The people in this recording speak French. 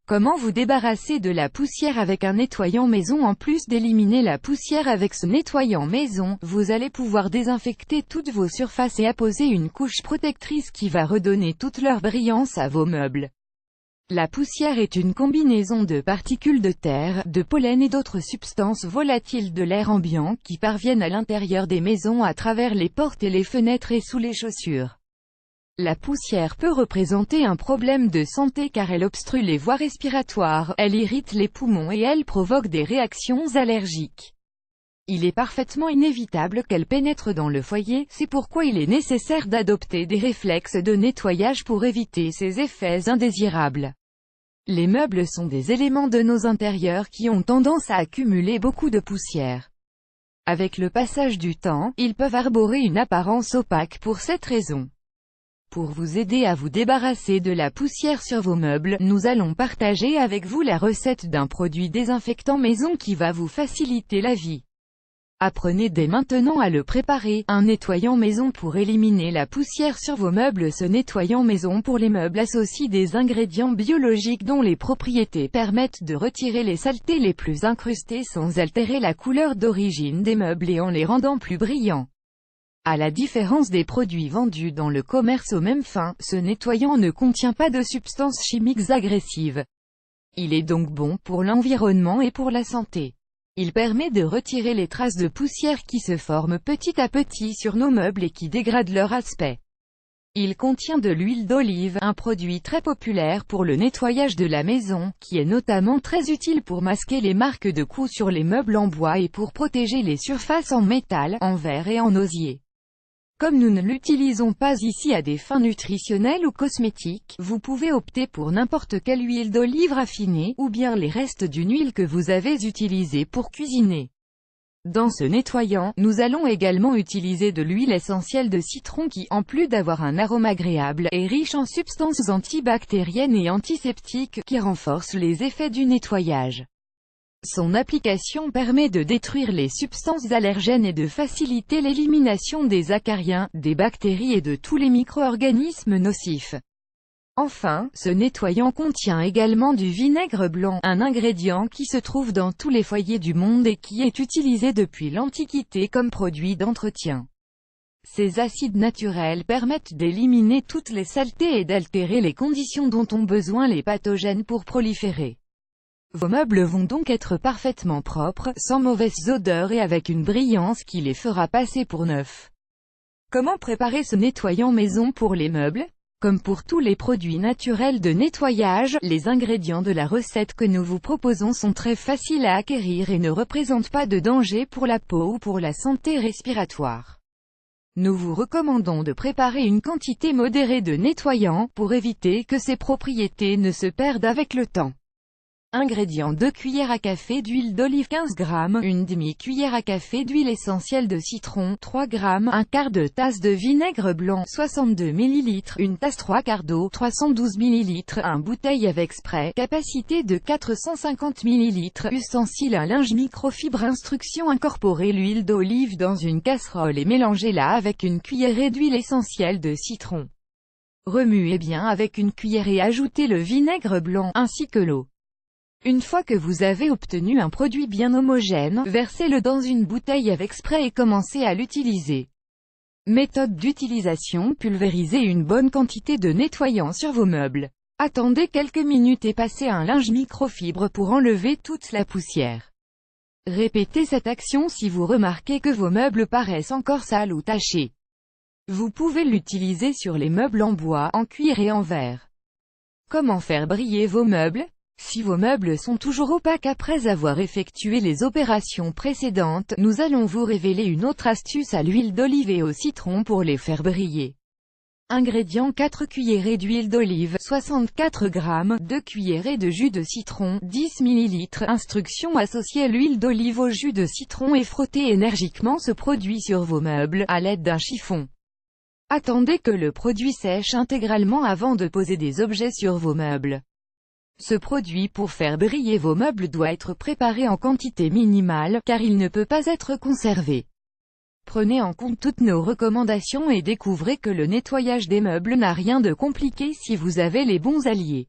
Comment vous débarrasser de la poussière avec un nettoyant maison? En plus d'éliminer la poussière avec ce nettoyant maison, vous allez pouvoir désinfecter toutes vos surfaces et apposer une couche protectrice qui va redonner toute leur brillance à vos meubles. La poussière est une combinaison de particules de terre, de pollen et d'autres substances volatiles de l'air ambiant qui parviennent à l'intérieur des maisons à travers les portes et les fenêtres et sous les chaussures. La poussière peut représenter un problème de santé car elle obstrue les voies respiratoires, elle irrite les poumons et elle provoque des réactions allergiques. Il est parfaitement inévitable qu'elle pénètre dans le foyer, c'est pourquoi il est nécessaire d'adopter des réflexes de nettoyage pour éviter ces effets indésirables. Les meubles sont des éléments de nos intérieurs qui ont tendance à accumuler beaucoup de poussière. Avec le passage du temps, ils peuvent arborer une apparence opaque pour cette raison. Pour vous aider à vous débarrasser de la poussière sur vos meubles, nous allons partager avec vous la recette d'un produit désinfectant maison qui va vous faciliter la vie. Apprenez dès maintenant à le préparer, un nettoyant maison pour éliminer la poussière sur vos meubles. Ce nettoyant maison pour les meubles associe des ingrédients biologiques dont les propriétés permettent de retirer les saletés les plus incrustées sans altérer la couleur d'origine des meubles et en les rendant plus brillants. À la différence des produits vendus dans le commerce aux mêmes fins, ce nettoyant ne contient pas de substances chimiques agressives. Il est donc bon pour l'environnement et pour la santé. Il permet de retirer les traces de poussière qui se forment petit à petit sur nos meubles et qui dégradent leur aspect. Il contient de l'huile d'olive, un produit très populaire pour le nettoyage de la maison, qui est notamment très utile pour masquer les marques de coups sur les meubles en bois et pour protéger les surfaces en métal, en verre et en osier. Comme nous ne l'utilisons pas ici à des fins nutritionnelles ou cosmétiques, vous pouvez opter pour n'importe quelle huile d'olive raffinée, ou bien les restes d'une huile que vous avez utilisée pour cuisiner. Dans ce nettoyant, nous allons également utiliser de l'huile essentielle de citron qui, en plus d'avoir un arôme agréable, est riche en substances antibactériennes et antiseptiques, qui renforcent les effets du nettoyage. Son application permet de détruire les substances allergènes et de faciliter l'élimination des acariens, des bactéries et de tous les micro-organismes nocifs. Enfin, ce nettoyant contient également du vinaigre blanc, un ingrédient qui se trouve dans tous les foyers du monde et qui est utilisé depuis l'Antiquité comme produit d'entretien. Ces acides naturels permettent d'éliminer toutes les saletés et d'altérer les conditions dont ont besoin les pathogènes pour proliférer. Vos meubles vont donc être parfaitement propres, sans mauvaise odeur et avec une brillance qui les fera passer pour neufs. Comment préparer ce nettoyant maison pour les meubles? Comme pour tous les produits naturels de nettoyage, les ingrédients de la recette que nous vous proposons sont très faciles à acquérir et ne représentent pas de danger pour la peau ou pour la santé respiratoire. Nous vous recommandons de préparer une quantité modérée de nettoyant, pour éviter que ses propriétés ne se perdent avec le temps. Ingrédients: 2 cuillères à café d'huile d'olive 15 g, une demi-cuillère à café d'huile essentielle de citron 3 g, un quart de tasse de vinaigre blanc 62 ml, une tasse 3/4 d'eau 312 ml, un bouteille avec spray, capacité de 450 ml, ustensile un linge microfibre. Instruction: incorporez l'huile d'olive dans une casserole et mélangez-la avec une cuillerée d'huile essentielle de citron. Remuez bien avec une cuillère et ajoutez le vinaigre blanc, ainsi que l'eau. Une fois que vous avez obtenu un produit bien homogène, versez-le dans une bouteille avec spray et commencez à l'utiliser. Méthode d'utilisation: pulvérisez une bonne quantité de nettoyant sur vos meubles. Attendez quelques minutes et passez un linge microfibre pour enlever toute la poussière. Répétez cette action si vous remarquez que vos meubles paraissent encore sales ou tachés. Vous pouvez l'utiliser sur les meubles en bois, en cuir et en verre. Comment faire briller vos meubles? Si vos meubles sont toujours opaques après avoir effectué les opérations précédentes, nous allons vous révéler une autre astuce à l'huile d'olive et au citron pour les faire briller. Ingrédients: 4 cuillerées d'huile d'olive, 64 g, 2 cuillerées de jus de citron, 10 ml. Instruction: associez l'huile d'olive au jus de citron et frottez énergiquement ce produit sur vos meubles, à l'aide d'un chiffon. Attendez que le produit sèche intégralement avant de poser des objets sur vos meubles. Ce produit pour faire briller vos meubles doit être préparé en quantité minimale, car il ne peut pas être conservé. Prenez en compte toutes nos recommandations et découvrez que le nettoyage des meubles n'a rien de compliqué si vous avez les bons alliés.